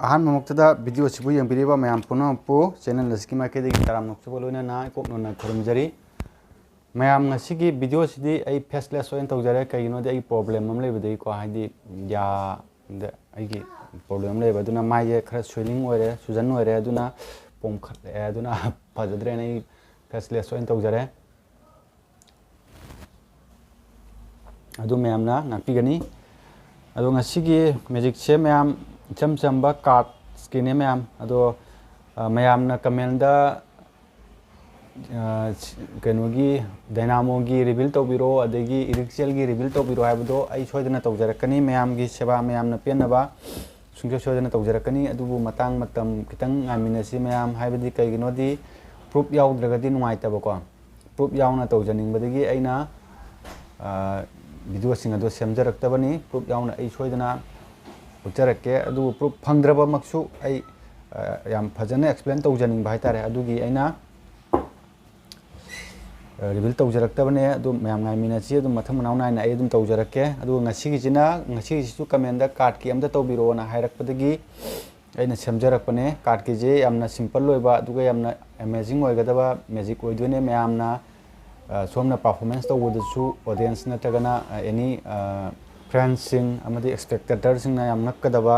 ꯑꯍꯥꯟꯕꯃꯛꯇꯗ video ꯑꯁꯤꯕꯨ ꯌꯦꯡꯕꯤꯔꯤꯕ ꯃꯌꯥꯝ ꯄꯨꯝꯅꯃꯛꯄꯨ ꯆꯦꯅꯦꯜ ꯑꯁꯤꯒꯤ ꯃꯥꯏꯀꯩꯗꯒꯤ ꯇꯔꯥꯝ ꯅꯣꯛꯆꯕ ꯂꯣꯏꯅꯅ ꯏꯀꯣꯛꯅꯅ ꯈꯨꯔꯨꯝꯖꯔꯤ꯫ ꯃꯌꯥꯝ ꯉꯁꯤꯒꯤ ꯚꯤꯗꯤꯑꯣ ꯑꯁꯤꯗꯤ ꯑꯩ ꯐꯦꯁꯂꯦꯁ ꯑꯣꯏꯅ ꯇꯧꯖꯔꯦ꯫ ꯀꯩꯒꯤꯅꯣꯗꯤ ꯑꯩ ꯄ꯭ꯔꯣꯕ꯭ꯂꯦꯝ ꯑꯃ ꯂꯩꯕꯗꯒꯤꯀꯣ, ꯍꯥꯏꯗꯤ ꯌꯥꯗ ꯑꯩꯒꯤ ꯄ꯭ꯔꯣꯕ꯭ꯂꯦꯝ ꯑꯃ ꯂꯩꯕ, ꯑꯗꯨꯅ ꯃꯥꯏꯁꯦ ꯈꯔ ꯁ꯭ꯋꯦꯂꯤꯡ ꯑꯣꯏꯔꯦ, ꯁꯨꯖꯟ ꯑꯣꯏꯔꯦ, ꯑꯗꯨꯅ ꯄꯣꯝꯈꯠꯂꯛꯑꯦ, ꯑꯗꯨꯅ ꯐꯖꯗ꯭ꯔꯦꯅ ꯑꯩ ꯐꯦꯁꯂꯦꯁ ꯑꯣꯏꯅ ꯇꯧꯖꯔꯦ꯫ ꯑꯗꯨ ꯃꯌꯥꯝꯅ ꯉꯥꯛꯄꯤꯒꯅꯤ꯫ ꯑꯗꯣ ꯉꯁꯤꯒꯤ ꯃꯦꯖꯤꯛꯁꯦ ꯃꯌꯥꯝ ꯏꯆꯝ ꯆꯝꯕ ꯀꯥꯔꯠꯁꯀꯤꯅꯦ ꯃꯌꯥꯝ꯫ ꯑꯗꯣ ꯃꯌꯥꯝꯅ ꯀꯃꯦꯟꯗ ꯀꯩꯅꯣꯒꯤ ꯗꯥꯏꯅꯥꯃꯣꯒꯤ ꯔꯤꯚꯤꯜ ꯇꯧꯕꯤꯔꯣ, ꯑꯗꯒꯤ ꯏꯔꯤꯛꯆꯦꯜꯒꯤ ꯔꯤꯚꯤල් ꯇꯧꯕꯤꯔꯣ ꯍꯥꯏꯕꯗꯣ ꯑꯩ ꯁꯣꯏꯗꯅ ꯇꯧꯖꯔꯛꯀꯅꯤ꯫ ꯃꯌꯥꯝꯒꯤ ꯁꯦꯕꯥ, ꯃꯌꯥꯝꯅ ꯄꯦꯟꯅꯕ ꯁꯨꯡꯁꯣꯏ ꯁꯣꯏꯗꯅ ꯇꯧꯖꯔꯛꯀꯅꯤ꯫ ꯑꯗꯨꯕꯨ ꯃꯇꯥꯡ ꯃꯇꯝ ꯈꯤꯇꯪ ꯉꯥꯏꯃꯤꯟꯅꯁꯤ ꯃꯌꯥꯝ, ꯍꯥꯏꯕꯗꯤ ꯀꯩꯒꯤꯅꯣꯗꯤ ꯄ꯭ꯔꯨꯞ ꯌꯥꯎꯗ꯭ꯔꯒꯗꯤ ꯅꯨꯡꯉꯥꯏꯇꯕꯀꯣ꯫ ꯄ꯭ꯔꯨꯞ ꯌꯥꯎꯅ ꯇꯧꯖꯅꯤꯡꯕꯗꯒꯤ ꯑꯩꯅ ꯚꯤꯗꯤꯑꯣꯁꯤꯡ ꯑꯗꯣ ꯁꯦꯝꯖꯔꯛꯇꯕꯅꯤ꯫ ꯄ꯭ꯔꯨꯞ ꯌꯥꯎꯅ ꯑꯩ ꯁꯣꯏꯗꯅ ꯎꯠꯆꯔꯛꯀꯦ꯫ ꯑꯗꯨꯕꯨ ꯄ꯭ꯔꯨꯞ ꯐꯪꯗ꯭ꯔꯕꯃꯛꯁꯨ ꯑꯩ ꯌꯥꯝ ꯐꯖꯅ ꯑꯦꯛꯁꯄ꯭ꯂꯦꯟ ꯇꯧꯖꯅꯤꯡꯕ ꯍꯥꯏꯇꯥꯔꯦ, ꯑꯗꯨꯒꯤ ꯑꯩꯅ ꯔꯤꯚꯤꯜ ꯇꯧꯖꯔꯛꯇꯕꯅꯦ꯫ ꯑꯗꯨ ꯃꯌꯥꯝ ꯉꯥꯏꯃꯤꯟꯅꯁꯤ, ꯑꯗꯨꯝ ꯃꯊꯪ ꯃꯅꯥꯎ ナꯏꯅ ꯑꯩ ꯑꯗꯨꯝ ꯇꯧꯖꯔꯛꯀꯦ꯫ ꯑꯗꯨꯒ ꯉꯁꯤꯒꯤꯁꯤꯁꯨ ꯀꯃꯦꯟꯗ ꯀꯥꯔꯠꯀꯤ ꯑꯝꯇ ꯇꯧꯕꯤꯔꯛꯑꯣꯅ ꯍꯥꯏꯔꯛꯄꯗꯒꯤ ꯑꯩꯅ ꯁꯦꯝꯖꯔꯛꯄꯅꯦ꯫ ꯀꯥꯔꯠꯀꯤꯁꯦ ꯌꯥꯝꯅ ꯁꯤꯝꯄꯜ ꯑꯣꯏꯕ, ꯑꯗꯨꯒ ꯌꯥꯝꯅ ꯑꯦꯃꯦꯖꯤꯡ ꯑꯣꯏꯒꯗꯕ ꯃꯦꯖꯤꯛ ꯑꯣꯏꯗꯣꯏꯅꯦ꯫ ꯃꯌꯥꯝꯅ ꯁꯣꯝꯅ ꯄꯥꯔꯐꯣꯔꯃꯦꯟꯁ ꯇꯧꯕꯗꯁꯨ ꯑꯣꯗꯤꯌꯦꯟꯁ ꯅꯠꯇ꯭ꯔꯒꯅ ꯑꯦꯅꯤ ꯐ꯭ꯔꯦꯟꯁꯤꯡ ꯑꯃꯗꯤ ꯑꯦꯛꯁꯄꯦꯛꯇꯦꯇꯔꯁꯤꯡꯅ ꯌꯥꯝ ꯉꯛꯀꯗꯕ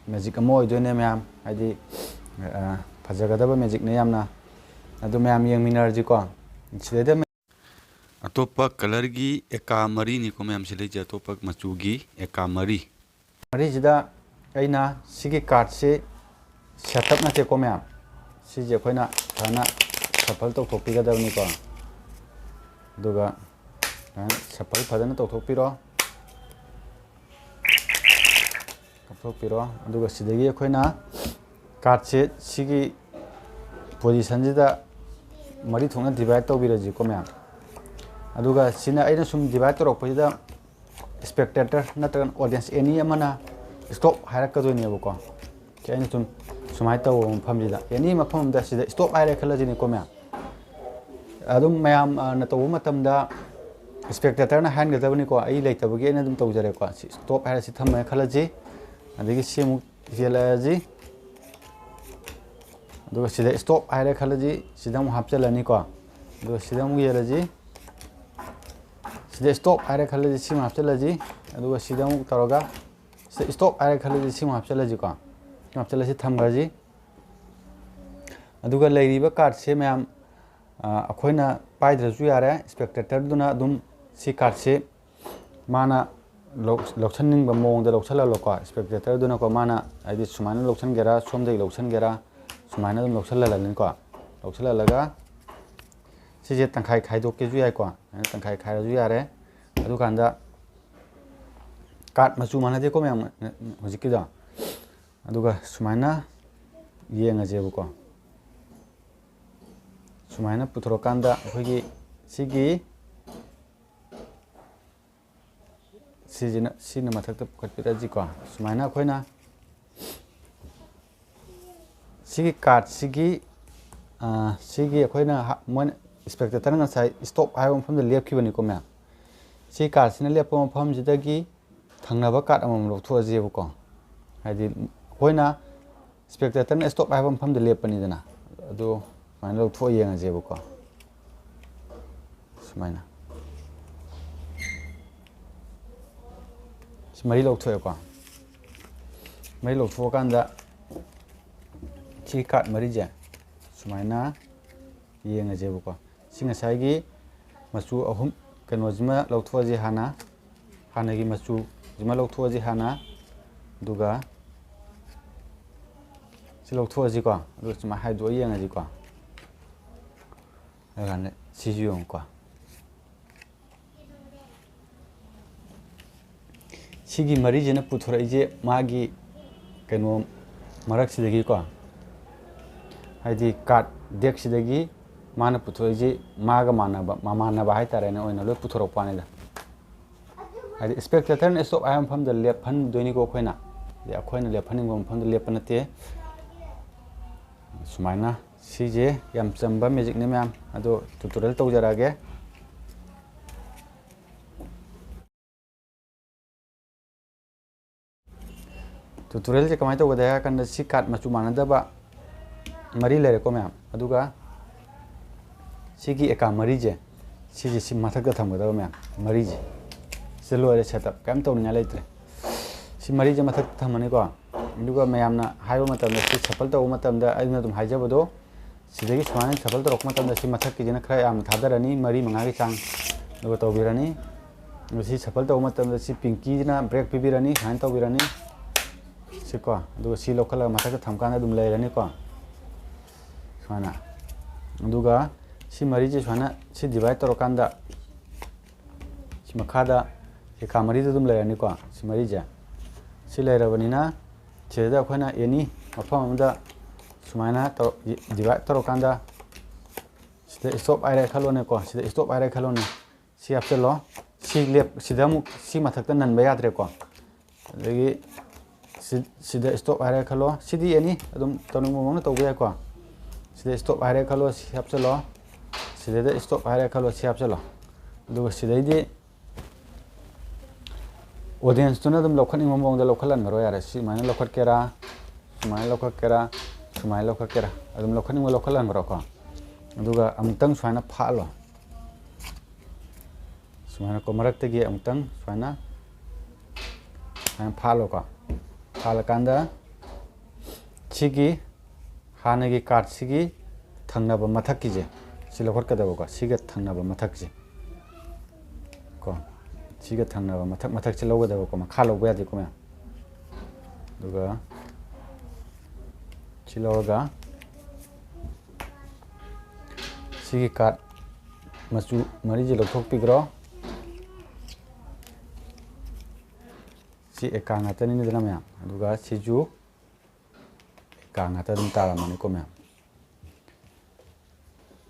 ꯃꯦꯖꯤꯛ ꯑꯃ ꯑꯣꯏꯗꯣꯏꯅꯦ ꯃꯌꯥꯝ, ꯍꯥꯏꯗꯤ ꯐꯖꯒꯗꯕ ꯃꯦꯖꯤꯛꯅꯦ ꯌꯥꯝꯅ꯫ ꯑꯗꯨ ꯃꯌꯥꯝ ꯌꯦꯡꯃꯤꯟꯅꯔꯁꯤꯀꯣ꯫ ꯁꯤꯗꯩꯗ ꯑꯇꯣꯞꯄ ꯀꯂꯔꯒꯤ ꯑꯦꯀꯥ ꯃꯔꯤꯅꯤꯀꯣ ꯃꯌꯥꯝ ꯁꯤꯗꯩꯁꯦ, ꯑꯇꯣꯞꯄ ꯃꯆꯨꯒꯤ ꯑꯦꯀꯥ ꯃꯔꯤꯁꯤꯗ ꯑꯩꯅ ꯁꯤꯒꯤ ꯀꯥꯔꯠꯁꯤ ꯁꯦꯠꯑꯞ ꯅꯠꯇꯦꯀꯣ ꯃꯌꯥꯝ, ꯁꯤꯁꯦ ꯑꯩꯈꯣꯏꯅ ꯐꯖꯅ ꯁꯐꯜ ꯇꯧꯊꯣꯛꯄꯤꯒꯗꯕꯅꯤꯀꯣ꯫ ꯑꯗꯨꯒ ꯁꯐꯜ ꯐꯖꯅ ꯇꯧꯊꯣꯛꯄꯤꯔꯣ, ꯀꯥꯞꯊꯣꯛꯄꯤꯔꯣ꯫ ꯑꯗꯨꯒ ꯁꯤꯗꯒꯤ ꯑꯩꯈꯣꯏꯅ ꯀꯥꯔꯠꯁꯦ ꯁꯤꯒꯤ ꯄꯣꯖꯤꯁꯟꯁꯤꯗ ꯃꯔꯤ ꯊꯣꯛꯅ ꯗꯤꯚꯥꯏꯠ ꯇꯧꯕꯤꯔꯁꯤꯀꯣ ꯃꯌꯥꯝ꯫ ꯑꯗꯨꯒ ꯁꯤꯅ ꯑꯩꯅ ꯁꯨꯝ ꯗꯤꯚꯥꯏꯠ ꯇꯧꯔꯛꯄꯁꯤꯗ ꯁ꯭ꯄꯦꯛꯇꯦꯇꯔ ꯅꯠꯇ꯭ꯔꯒꯅ ꯑꯣꯗꯤꯌꯦꯟꯁ ꯑꯦꯅꯤ ꯑꯃꯅ ꯁ꯭ꯇꯣꯞ ꯍꯥꯏꯔꯛꯀꯗꯣꯏꯅꯦꯕꯀꯣ꯫ ꯑꯩꯅ ꯁꯨꯃꯥꯏꯅ ꯇꯧꯕ ꯃꯐꯝꯁꯤꯗ ꯑꯦꯅꯤ ꯃꯐꯝ ꯑꯃꯗ ꯁꯤꯗ ꯁ꯭ꯇꯣꯞ ꯍꯥꯏꯔꯦ ꯈꯜꯂꯁꯤꯅꯦꯀꯣ ꯃꯌꯥꯝ꯫ ꯑꯗꯨꯝ ꯃꯌꯥꯝꯅ ꯇꯧꯕ ꯃꯇꯝꯗ ꯁ꯭ꯄꯦꯛꯇꯦꯇꯔꯅ ꯍꯥꯏꯍꯟꯒꯗꯕꯅꯤꯀꯣ, ꯑꯩ ꯂꯩꯇꯕꯒꯤ ꯑꯩꯅ ꯑꯗꯨꯝ ꯇꯧꯖꯔꯦꯀꯣ꯫ ꯁꯤ ꯁ꯭ꯇꯣꯞ ꯍꯥꯏꯔ ꯁꯤ ꯊꯝꯃꯦ ꯈꯜꯂꯁꯤ, ꯑꯗꯒꯤ ꯁꯤ ꯑꯃꯨꯛ ꯌꯦꯜꯂꯛꯑꯁꯤ, ꯑꯗꯨꯒ ꯁꯤꯗ ꯁ꯭ꯇꯣꯞ ꯍꯥꯏꯔꯦ ꯈꯜꯂꯁꯤ, ꯁꯤꯗ ꯑꯃꯨꯛ ꯍꯥꯞꯆꯤꯜꯂꯅꯤꯀꯣ꯫ ꯑꯗꯨꯒ ꯁꯤꯗ ꯑꯃꯨꯛ ꯌꯦꯜꯂꯁꯤ, ꯁꯤꯗ ꯁ꯭ꯇꯣꯞ ꯍꯥꯏꯔꯦ ꯈꯜꯂꯁꯤ, ꯁꯤꯃ ꯍꯥꯞꯆꯤꯜꯂꯁꯤ, ꯑꯗꯨꯒ ꯁꯤꯗ ꯑꯃꯨꯛ ꯇꯧꯔꯒ ꯁꯤꯗ ꯁ꯭ꯇꯣꯞ ꯍꯥꯏꯔꯦ ꯈꯜꯂꯁꯤ, ꯁꯤꯃ ꯍꯥꯞꯆꯤꯜꯂꯁꯤꯀꯣ꯫ ꯁꯤ ꯍꯥꯞꯆꯤꯜꯂꯁꯤ, ꯊꯝꯈ꯭ꯔꯁꯤ꯫ ꯑꯗꯨꯒ ꯂꯩꯔꯤꯕ ꯀꯥꯔꯠꯁꯦ ꯃꯌꯥꯝ ꯑꯩꯈꯣꯏꯅ ꯄꯥꯏꯗ꯭ꯔꯁꯨ ꯌꯥꯔꯦ꯫ ꯁ꯭ꯄꯦꯛꯇꯦꯇꯔꯗꯨꯅ ꯑꯗꯨꯝ ꯁꯤ ꯀꯥꯔꯠꯁꯦ ꯃꯥꯅ ꯂꯧꯁꯟꯅꯤꯡꯕ ꯃꯑꯣꯡꯗ ꯂꯧꯁꯜꯍꯜꯂꯣꯀꯣ꯫ ꯁ꯭ꯄꯦꯛꯇꯦꯇꯔꯗꯨꯅꯀꯣ, ꯃꯥꯅ ꯍꯥꯏꯗꯤ ꯁꯨꯃꯥꯏꯅ ꯂꯧꯁꯟꯒꯦꯔꯥ, ꯁꯣꯝꯗꯒꯤ ꯂꯧꯁꯟꯒꯦꯔꯥ, ꯁꯨꯃꯥꯏꯅ ꯑꯗꯨꯝ ꯂꯧꯁꯜꯍꯜꯂꯅꯤꯀꯣ꯫ ꯂꯧꯁꯜꯍꯜꯂꯒ ꯁꯤꯁꯦ ꯇꯪꯈꯥꯏ ꯈꯥꯏꯗꯣꯛꯀꯦꯁꯨ ꯌꯥꯏꯀꯣ, ꯇꯪꯈꯥꯏ ꯈꯥꯏꯔꯁꯨ ꯌꯥꯔꯦ꯫ ꯑꯗꯨꯀꯥꯟꯗ ꯀꯥꯔꯠ ꯃꯆꯨ ꯃꯥꯟꯅꯗꯦꯀꯣ ꯃꯌꯥꯝ ꯍꯧꯖꯤꯛꯀꯤꯗꯣ꯫ ꯑꯗꯨꯒ ꯁꯨꯃꯥꯏꯅ ꯌꯦꯡꯉꯁꯦꯕꯀꯣ꯫ ꯁꯨꯃꯥꯏꯅ ꯄꯨꯊꯣꯔꯛꯀꯥꯟꯗ ꯑꯩꯈꯣꯏꯒꯤ ꯁꯤꯅ ꯃꯊꯛꯇ ꯄꯨꯈꯠꯄꯤꯔꯛꯑꯁꯤꯀꯣ꯫ ꯁꯨꯃꯥꯏꯅ ꯑꯩꯈꯣꯏꯅ ꯁꯤꯒꯤ ꯀꯥꯔꯠꯁꯤꯒꯤ ꯑꯩꯈꯣꯏꯅ ꯃꯣꯏꯅ ꯁ꯭ꯄꯦꯛꯇꯦꯇꯔꯅ ꯉꯁꯥꯏ ꯁ꯭ꯇꯣꯞ ꯍꯥꯏꯕ ꯃꯐꯝꯗ ꯂꯦꯞꯈꯤꯕꯅꯤꯀꯣ ꯃꯌꯥꯝ꯫ ꯁꯤ ꯀꯥꯔꯠꯁꯤꯅ ꯂꯦꯞꯄ ꯃꯐꯝꯁꯤꯗꯒꯤ ꯊꯪꯅꯕ ꯀꯥꯔꯠ ꯑꯃꯃꯝ ꯂꯧꯊꯣꯛꯑꯁꯦꯕꯀꯣ꯫ ꯍꯥꯏꯗꯤ ꯑꯩꯈꯣꯏꯅ ꯁ꯭ꯄꯦꯛꯇꯦꯇꯔꯅ ꯁ꯭ꯇꯣꯞ ꯍꯥꯏꯕ ꯃꯐꯝꯗ ꯂꯦꯞꯄꯅꯤꯗꯅ, ꯑꯗꯨ ꯁꯨꯃꯥꯏꯅ ꯂꯧꯊꯣꯛꯑ ꯌꯦꯡꯉꯁꯦꯕꯀꯣ꯫ ꯁꯨꯃꯥꯏꯅ ꯁꯤ ꯃꯔꯤ ꯂꯧꯊꯣꯛꯑꯦꯀꯣ꯫ ꯃꯔꯤ ꯂꯧꯊꯣꯛꯑꯀꯥꯟꯗ ꯁꯤ ꯀꯥꯔꯠ ꯃꯔꯤꯁꯦ ꯁꯨꯃꯥꯏꯅ ꯌꯦꯡꯉꯁꯦꯕꯀꯣ꯫ ꯁꯤ ꯉꯁꯥꯏꯒꯤ ꯃꯆꯨ ꯑꯍꯨꯝ ꯀꯩꯅꯣꯁꯤꯃ ꯂꯧꯊꯣꯛꯑꯁꯤ ꯍꯥꯟꯅꯒꯤ ꯃꯆꯨꯁꯤꯃ ꯂꯧꯊꯣꯛꯑꯁꯤ ꯍꯥꯟꯅ, ꯑꯗꯨꯒ ꯁꯤ ꯂꯧꯊꯣꯛꯑꯁꯤꯀꯣ꯫ ꯑꯗꯨꯒ ꯁꯨꯃꯥꯏꯅ ꯍꯥꯏꯗꯣꯛꯑ ꯌꯦꯡꯉꯁꯤꯀꯣ꯫ ꯑꯗꯨꯀꯥꯟꯗ ꯁꯤꯁꯨ ꯌꯦꯡꯉꯨꯀꯣ꯫ ꯁꯤꯒꯤ ꯃꯔꯤꯁꯤꯅ ꯄꯨꯊꯣꯔꯛꯏꯁꯦ ꯃꯥꯒꯤ ꯀꯩꯅꯣ ꯃꯔꯛꯁꯤꯗꯒꯤꯀꯣ, ꯍꯥꯏꯗꯤ ꯀꯥꯔꯠ ꯗꯦꯛꯁꯤꯗꯒꯤ ꯃꯥꯅ ꯄꯨꯊꯣꯛꯏꯁꯤ ꯃꯥꯒ ꯃꯥꯟꯅꯕ ꯍꯥꯏꯇꯥꯔꯦꯅꯦ ꯑꯣꯏꯅ ꯂꯣꯏ ꯄꯨꯊꯣꯔꯛꯄ ꯋꯥꯅꯤꯗ꯫ ꯍꯥꯏꯗꯤ ꯁ꯭ꯄꯦꯛꯇꯦꯇꯔꯅ ꯁ꯭ꯇꯣꯞ ꯍꯥꯏꯕ ꯃꯐꯝꯗ ꯂꯦꯞꯍꯟꯗꯣꯏꯅꯤꯀꯣ ꯑꯩꯈꯣꯏꯅ꯫ ꯑꯩꯈꯣꯏꯅ ꯂꯦꯞꯍꯟꯅꯤꯡꯕ ꯃꯐꯝꯗ ꯂꯦꯞꯄ ꯅꯠꯇꯦ꯫ ꯁꯨꯃꯥꯏꯅ ꯁꯤꯁꯦ ꯌꯥꯝ ꯆꯝꯕ ꯃꯦꯖꯤꯛꯅꯦ ꯃꯌꯥꯝ, ꯑꯗꯣ ꯇ꯭ꯌꯨꯇꯣꯔꯤꯌꯦꯜ ꯇꯧꯖꯔꯛꯑꯒꯦ꯫ tutorial je kamai tawgada ya kan si card machu manadaba mari lere ko myam aduga sigi eka mari je si mathak da thamgada myam mari je se loire setup kam tawninga leitre si mari je mathak thamani ko aduga mayamna haiba matamda si chapal taw matamda aina dum haijabado sidagi swana chapal to rok matamda si mathak ki jena khra yam thadarani mari manga gi chang aduga tawbirani si chapal taw matamda si pinky na break pibirani hain tawbirani si ko aduga si lokal mathak thamkana dum leirani ko swana aduga si mari je swana si divide to rokanda si makhada si kamari dum leirani ko si mari je si leirabanina cheda khona eni mafam amda sumaina to divide to rokanda sida stop aire khalone ko sida stop aire khalone si apselo si lep sida mu si mathak tan nan bayadre ko legi sida stop aire khalo sidi eni adum tonu mo to gya ko sida stop aire khalo si apselo sida stop aire khalo si apselo do sida di audience tuna dum lokhan imam bong da lokhalan maro yara si mana lokhat kera sumai lokhat kera sumai lokhat kera adum lokhan imam lokhalan maro ko aduga amtang swana phalo sumana ko marak te gi amtang swana phalo ko phala kanda chigi hana gi card sigi thangna ba mathak ki je si lokhat ka da ko siga thangna ba mathak je ko siga thangna ba mathak che loga da ko ma kha logba ya de ko ma duga chi loga sigi card machu mari je lokthok pigro si eka ngata ni dana ma duga si ju eka ngata dum tara mani ko ma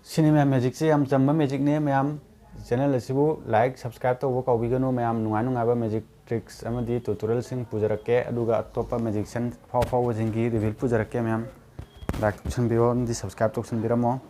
cinema magic se am chamba magic ne mayam channel asibu like subscribe to ko bigano mayam nunga nunga ba magic tricks amadi tutorial sing pujarake aduga topa magician faw jingi reveal pujarake mayam like option biro di subscribe to option biramo